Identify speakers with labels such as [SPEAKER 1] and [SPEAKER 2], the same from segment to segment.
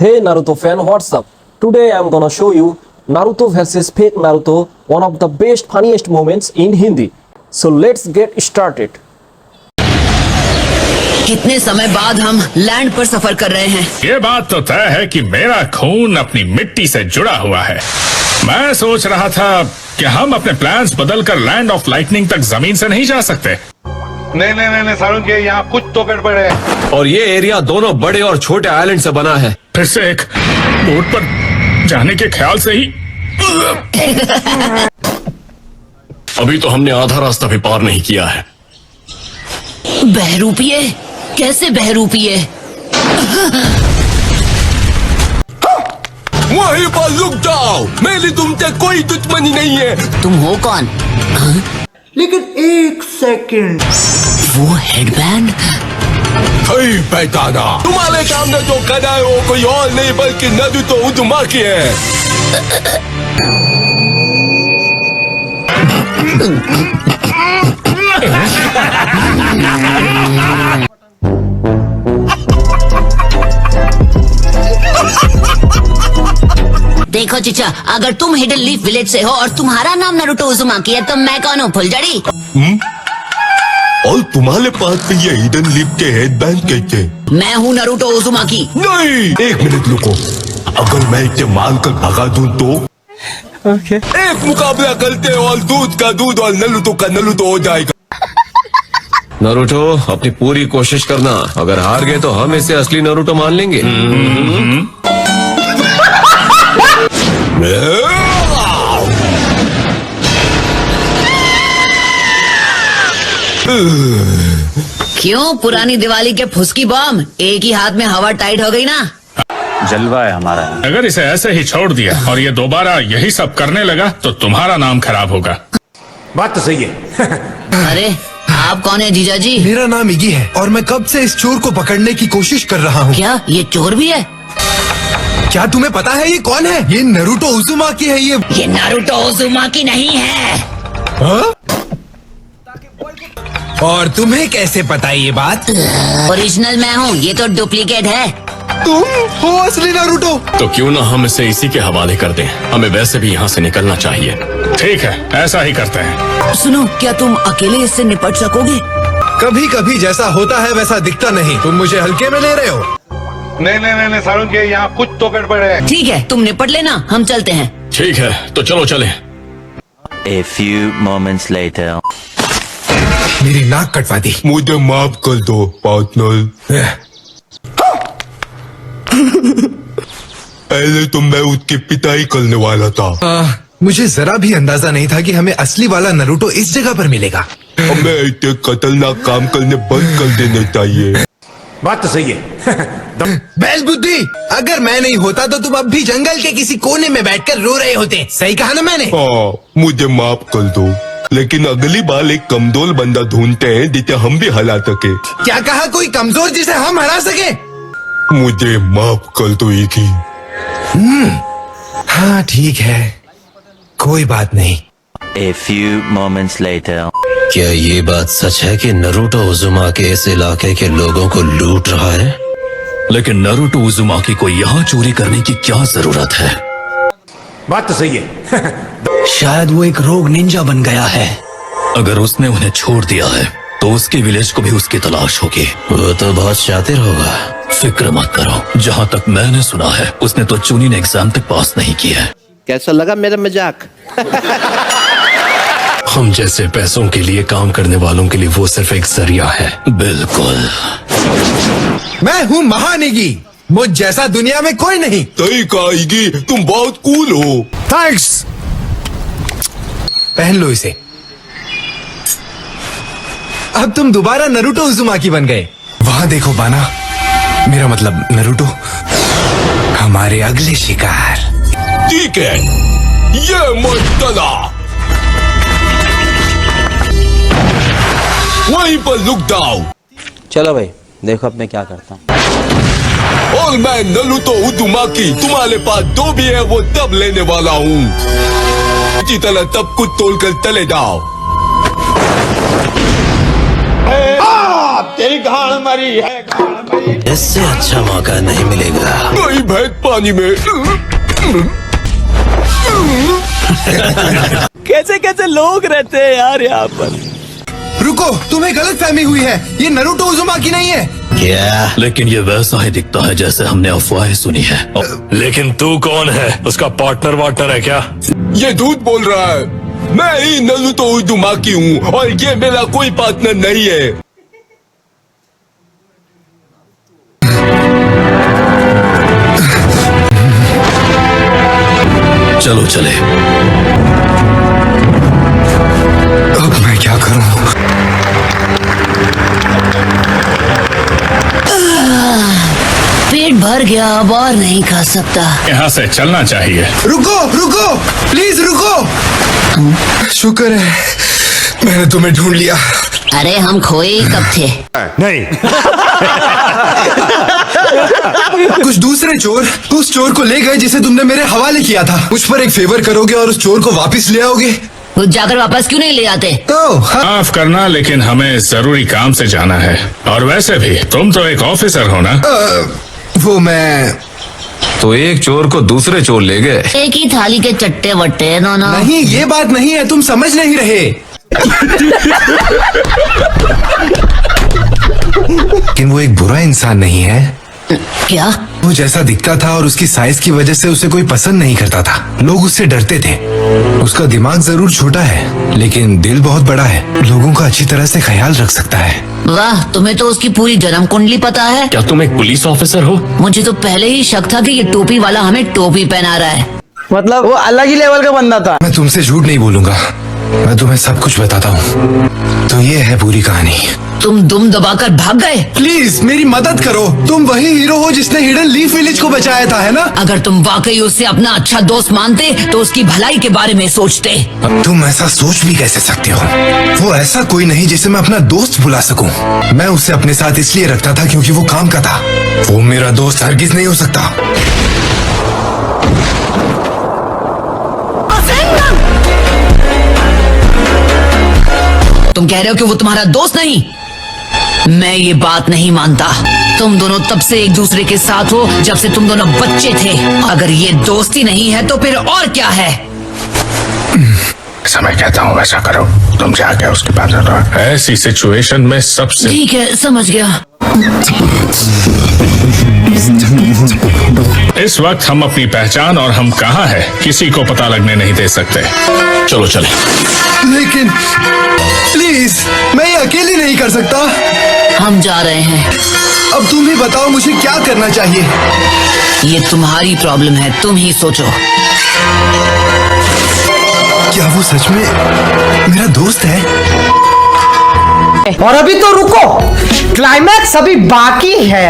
[SPEAKER 1] Hey Naruto fan, what's up? Today I'm gonna show you Naruto versus fake Naruto, one of the best funniest moments in Hindi. So let's get started.
[SPEAKER 2] कितने समय बाद हम land पर सफर कर रहे हैं।
[SPEAKER 3] ये बात तो तय है कि मेरा खून अपनी मिट्टी से जुड़ा हुआ है। मैं सोच रहा था कि हम अपने प्लान्स बदलकर लैंड ऑफ लाइटनिंग तक जमीन से नहीं जा सकते।
[SPEAKER 4] नहीं सारुण के यहाँ कुछ तो गड़बड़ है।
[SPEAKER 5] और ये एरिया दोनों बड़े और छोटे आइलैंड से बना है।
[SPEAKER 3] फिर से एक बोट पर जाने के ख्याल से ही
[SPEAKER 5] अभी तो हमने आधा रास्ता भी पार नहीं किया है।
[SPEAKER 2] बहरूपिये, कैसे बहरूपिये?
[SPEAKER 5] वहीं पर रुक जाओ, मेरी तुमसे कोई दुश्मनी नहीं है।
[SPEAKER 2] तुम हो कौन?
[SPEAKER 6] लेकिन एक सेकंड,
[SPEAKER 2] वो हेडबैंड?
[SPEAKER 5] पहचाना, तुम्हारे सामने जो खड़ा है वो कोई और नहीं बल्कि नारुतो उज़ुमाकी है।
[SPEAKER 2] देखो चिचा, अगर तुम हिडन लीफ विलेज से हो और तुम्हारा नाम नारुतो उज़ुमाकी है तो मैं कौन हूँ, फुलझड़ी?
[SPEAKER 5] और तुम्हारे पास भी ये हिडन लिप के हेडबैंड कैसे?
[SPEAKER 2] मैं हूँ नारुतो उज़ुमाकी।
[SPEAKER 5] नहीं, एक मिनट रुको। अगर मैं इसे मारकर भगा दूं तो? एक मुकाबला करते हैं और दूध का दूध और नारुतो का नारुतो हो जाएगा। नारुतो, अपनी पूरी कोशिश करना। अगर हार गए तो हम इसे असली नारुतो मान लेंगे।
[SPEAKER 2] क्यों, पुरानी दिवाली के फुसकी बम? एक ही हाथ में हवा टाइट हो गई ना।
[SPEAKER 4] जलवा है हमारा।
[SPEAKER 3] अगर इसे ऐसे ही छोड़ दिया और ये दोबारा यही सब करने लगा तो तुम्हारा नाम खराब होगा।
[SPEAKER 4] बात तो सही है।
[SPEAKER 2] अरे आप कौन है जीजा जी?
[SPEAKER 7] मेरा नाम इगी है और मैं कब से इस चोर को पकड़ने की कोशिश कर रहा हूँ।
[SPEAKER 2] क्या ये चोर भी है?
[SPEAKER 7] क्या तुम्हें पता है ये कौन है? ये नारुतो उज़ुमाकी है।
[SPEAKER 2] ये नारुतो उज़ुमाकी नहीं है।
[SPEAKER 7] हाँ? और तुम्हें कैसे पता ये बात?
[SPEAKER 2] ओरिजिनल मैं हूँ, ये तो डुप्लीकेट है।
[SPEAKER 7] तुम हो असली नारुतो?
[SPEAKER 5] तो क्यों ना हम इसे इसी के हवाले कर दें। हमें वैसे भी यहाँ से निकलना चाहिए।
[SPEAKER 3] ठीक है, ऐसा ही करते हैं।
[SPEAKER 2] सुनो, क्या तुम अकेले इससे निपट सकोगे?
[SPEAKER 7] कभी कभी जैसा होता है वैसा दिखता नहीं। तुम मुझे हल्के में ले रहे हो?
[SPEAKER 4] नहीं सारुण के यहाँ कुछ तो गड़बड़ है।
[SPEAKER 2] ठीक है, तुम निपट लेना, हम चलते हैं।
[SPEAKER 5] ठीक है, तो चलो चलें।
[SPEAKER 8] A few moments later.
[SPEAKER 7] मेरी नाक कटवा दी।
[SPEAKER 5] मुझे माफ कर दो पार्टनर। पहले तो मैं उसकी पिटाई करने वाला था।
[SPEAKER 7] मुझे जरा भी अंदाजा नहीं था कि हमें असली वाला नारुतो इस जगह पर मिलेगा।
[SPEAKER 5] हमें ऐसे खतरनाक काम करने बंद कर देने चाहिए।
[SPEAKER 4] बात तो सही है।
[SPEAKER 7] बैल बुद्धि, अगर मैं नहीं होता तो तुम अब भी जंगल के किसी कोने में बैठकर रो रहे होते। सही कहा ना मैंने?
[SPEAKER 5] हाँ, मुझे माफ कर दो, लेकिन अगली बार एक कमजोर बंदा ढूंढते हैं जिसे हम भी हरा सके।
[SPEAKER 7] क्या कहा? कोई कमजोर जिसे हम हरा सके?
[SPEAKER 5] मुझे माफ कर दो इगी।
[SPEAKER 7] हाँ ठीक है, कोई बात नहीं।
[SPEAKER 8] A few moments later.
[SPEAKER 9] क्या ये बात सच है कि नारुतो उज़ुमाकी इस इलाके के लोगों को लूट रहा है?
[SPEAKER 5] लेकिन नारुतो उज़ुमाकी को यहाँ चोरी करने की क्या जरूरत है?
[SPEAKER 4] बात तो सही है।
[SPEAKER 9] शायद वो एक रोग निंजा बन गया है।
[SPEAKER 5] अगर उसने उन्हें छोड़ दिया है तो उसके विलेज को भी उसकी तलाश होगी।
[SPEAKER 9] वो तो बहुत शातिर होगा।
[SPEAKER 5] फिक्र मत करो, जहाँ तक मैंने सुना है उसने तो चुनी ने एग्जाम तक पास नहीं किया है।
[SPEAKER 10] कैसा लगा मेरा मजाक?
[SPEAKER 5] हम जैसे पैसों के लिए काम करने वालों के लिए वो सिर्फ एक जरिया है। बिल्कुल।
[SPEAKER 7] मैं हूँ महान इगी, मुझ जैसा दुनिया में कोई नहीं।
[SPEAKER 5] सही कहा इगी, तुम बहुत कूल हो।
[SPEAKER 7] थैंक्स। पहन लो इसे। अब तुम दोबारा नारुतो उज़ुमाकी बन गए। वहां देखो बाना, मेरा मतलब नारुतो, हमारे अगले शिकार।
[SPEAKER 5] ठीक है, ये मत वहीं पर रुक जाओ।
[SPEAKER 10] चलो भाई, देखो अब मैं क्या करता हूँ।
[SPEAKER 5] और मैं नारुतो उज़ुमाकी तुम्हारे पास जो भी है वो तब लेने वाला हूँ। इसी तरह सब कुछ तोड़कर चले जाओ।
[SPEAKER 4] तेरी गाड़ मरी है, गाड़ मरी।
[SPEAKER 9] इससे अच्छा मौका नहीं मिलेगा।
[SPEAKER 5] नहीं भैंस पानी में।
[SPEAKER 7] कैसे कैसे लोग रहते हैं यार यहाँ पर। रुको, तुम्हें गलत फहमी हुई है, ये नरूटो उज़ुमाकी नहीं है।
[SPEAKER 9] क्या? लेकिन ये वैसा ही दिखता है जैसे हमने अफवाहें सुनी है। लेकिन तू कौन है? उसका पार्टनर वार्टनर है क्या?
[SPEAKER 5] ये झूठ बोल रहा है। मैं ही नारुतो उज़ुमाकी हूँ और ये मेरा कोई पार्टनर नहीं है।
[SPEAKER 9] चलो चले।
[SPEAKER 7] अब मैं क्या करूँ?
[SPEAKER 2] पेट भर गया, अब और नहीं खा सकता।
[SPEAKER 3] यहाँ से चलना चाहिए।
[SPEAKER 7] रुको रुको, प्लीज रुको। शुक्र है मैंने तुम्हें ढूंढ लिया।
[SPEAKER 2] अरे हम खोए ही कब थे?
[SPEAKER 9] नहीं।
[SPEAKER 7] कुछ दूसरे चोर उस चोर को ले गए जिसे तुमने मेरे हवाले किया था। मुझ पर एक फेवर करोगे और उस चोर को वापस ले आओगे?
[SPEAKER 2] वो जाकर वापस क्यों नहीं ले आते?
[SPEAKER 7] तो
[SPEAKER 3] माफ करना, लेकिन हमें जरूरी काम से जाना है। और वैसे भी तुम तो एक ऑफिसर हो ना।
[SPEAKER 7] वो मैं
[SPEAKER 5] तो एक चोर को दूसरे चोर ले गए।
[SPEAKER 2] एक ही थाली के चट्टे वट्टे दोनों।
[SPEAKER 7] नहीं, ये बात नहीं है, तुम समझ नहीं रहे। लेकिन वो एक बुरा इंसान नहीं है।
[SPEAKER 2] क्या?
[SPEAKER 7] वो जैसा दिखता था और उसकी साइज की वजह से उसे कोई पसंद नहीं करता था। लोग उससे डरते थे। उसका दिमाग जरूर छोटा है लेकिन दिल बहुत बड़ा है। लोगों का अच्छी तरह से ख्याल रख सकता है।
[SPEAKER 2] वाह, तुम्हें तो उसकी पूरी जन्म कुंडली पता है।
[SPEAKER 9] क्या तुम एक पुलिस ऑफिसर हो?
[SPEAKER 2] मुझे तो पहले ही शक था कि ये टोपी वाला हमें टोपी पहना रहा है।
[SPEAKER 10] मतलब वो अलग ही लेवल का बंदा था।
[SPEAKER 7] मैं तुमसे झूठ नहीं बोलूंगा, मैं तुम्हें सब कुछ बताता हूँ। तो ये है पूरी कहानी।
[SPEAKER 2] तुम दुम दबाकर भाग गए।
[SPEAKER 7] प्लीज मेरी मदद करो। तुम वही हीरो हो जिसने हिडन लीफ विलेज को बचाया था, है ना?
[SPEAKER 2] अगर तुम वाकई उसे अपना अच्छा दोस्त मानते तो उसकी भलाई के बारे में सोचते।
[SPEAKER 7] तुम ऐसा सोच भी कैसे सकते हो? वो ऐसा कोई नहीं जिसे मैं अपना दोस्त बुला सकूं। मैं उसे अपने साथ इसलिए रखता था क्योंकि वो काम का था। वो मेरा दोस्त हरगिज नहीं हो सकता।
[SPEAKER 2] तुम कह रहे हो कि वो तुम्हारा दोस्त नहीं? मैं ये बात नहीं मानता। तुम दोनों तब से एक दूसरे के साथ हो जब से तुम दोनों बच्चे थे। अगर ये दोस्ती नहीं है तो फिर और क्या है?
[SPEAKER 3] ऐसा मैं कहता हूँ वैसा करो। तुम जाके उसके पास रहो। ऐसी सिचुएशन में सबसे
[SPEAKER 2] ठीक है, समझ गया।
[SPEAKER 3] इस वक्त हम अपनी पहचान और हम कहाँ है किसी को पता लगने नहीं दे सकते। चलो चले।
[SPEAKER 7] लेकिन प्लीज, मैं ये अकेले नहीं कर सकता।
[SPEAKER 2] हम जा रहे हैं।
[SPEAKER 7] अब तुम ही बताओ मुझे क्या करना चाहिए।
[SPEAKER 2] ये तुम्हारी प्रॉब्लम है, तुम ही सोचो।
[SPEAKER 7] क्या वो सच में मेरा दोस्त है?
[SPEAKER 10] और अभी तो रुको, क्लाइमैक्स अभी बाकी है।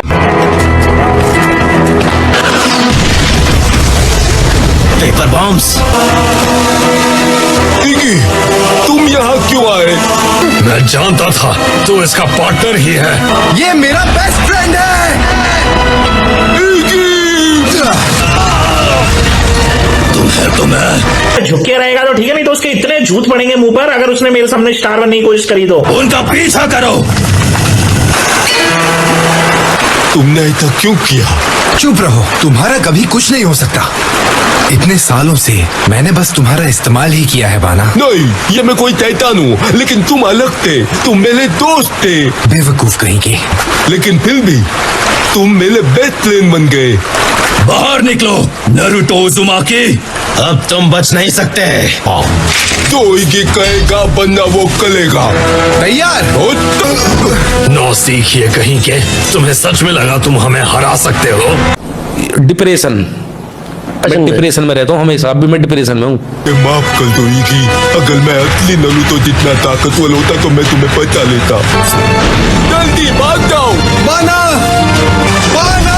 [SPEAKER 9] Paper bombs.
[SPEAKER 5] इगी, तुम यहाँ क्यों आए?
[SPEAKER 9] मैं जानता था तू इसका पार्टनर ही है।
[SPEAKER 7] ये मेरा बेस्ट फ्रेंड है।
[SPEAKER 9] तुम है तो मैं।
[SPEAKER 11] झुके रहेगा तो ठीक है, नहीं तो उसके इतने झूठ पड़ेंगे मुंह पर अगर उसने मेरे सामने स्टार बनने की कोशिश करी तो।
[SPEAKER 9] उनका पीछा करो।
[SPEAKER 5] तुमने ऐसा क्यों किया?
[SPEAKER 7] चुप रहो, तुम्हारा कभी कुछ नहीं हो सकता। इतने सालों से मैंने बस तुम्हारा इस्तेमाल ही किया है बाना।
[SPEAKER 5] नहीं, ये मैं कोई शैतान हूँ, लेकिन तुम अलग थे। तुम मेरे दोस्त थे।
[SPEAKER 7] बेवकूफ कहीं के।
[SPEAKER 5] लेकिन फिर भी तुम मेरे बेस्ट फ्रेंड बन गए।
[SPEAKER 9] बाहर निकलो नारुतो उज़ुमाकी, अब तुम बच नहीं सकते।
[SPEAKER 5] जो इगी कहेगा बनना वो करेगा।
[SPEAKER 7] तैयार?
[SPEAKER 9] नो सीखिए कहीं के। तुम्हें सच में लगा तुम हमें हरा सकते हो?
[SPEAKER 11] डिप्रेशन, मैं डिप्रेशन में रहता हूँ हमेशा। अभी मैं डिप्रेशन में हूँ।
[SPEAKER 5] माफ कर दो इगी, अगर मैं असली नारुतो जितना ताकतवर होता तो मैं तुम्हें बचा लेता। जल्दी भाग जाओ।
[SPEAKER 7] बाना! बाना!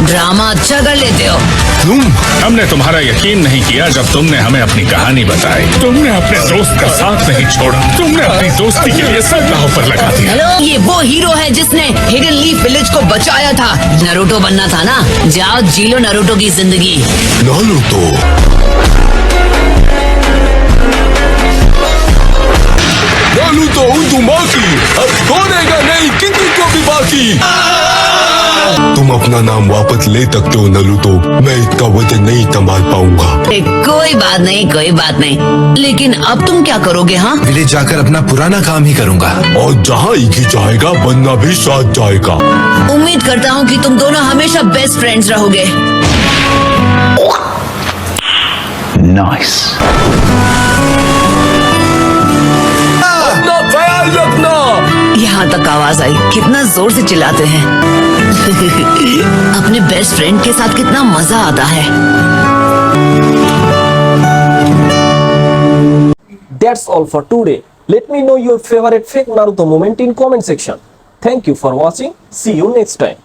[SPEAKER 2] ड्रामा अच्छा कर लेते हो।
[SPEAKER 3] हमने तुम्हारा यकीन नहीं किया जब तुमने हमें अपनी कहानी बताई। तुमने अपने दोस्त का साथ नहीं छोड़ा। तुमने अपनी दोस्ती के लिए सब दांव पर लगा दिया।
[SPEAKER 2] ये वो हीरो है जिसने हिडन लीफ विलेज को बचाया था। नारुतो बनना था ना? जाओ जी लो नारुतो की जिंदगी।
[SPEAKER 5] नारुतो नारुतो उज़ुमाकी अब छोड़ेगा नहीं किसी को बाकी। तुम अपना नाम वापस ले सकते हो नरुतो, मैं इसका वजन नहीं संभाल पाऊंगा।
[SPEAKER 2] कोई बात नहीं, कोई बात नहीं। लेकिन अब तुम क्या करोगे? हाँ,
[SPEAKER 7] विलेज जाकर अपना पुराना काम ही करूंगा।
[SPEAKER 5] और जहाँ इकी जाएगा बनना भी साथ जाएगा।
[SPEAKER 2] उम्मीद करता हूँ कि तुम दोनों हमेशा बेस्ट फ्रेंड्स रहोगे।
[SPEAKER 6] नाइस।
[SPEAKER 5] अपना ख्याल रखना।
[SPEAKER 2] यहाँ तक आवाज आई, कितना जोर से चिल्लाते हैं। अपने बेस्ट फ्रेंड के साथ कितना मजा आता है।
[SPEAKER 1] That's all for today. Let me know your favorite fake Naruto moment in comment section. Thank you for watching. See you next time.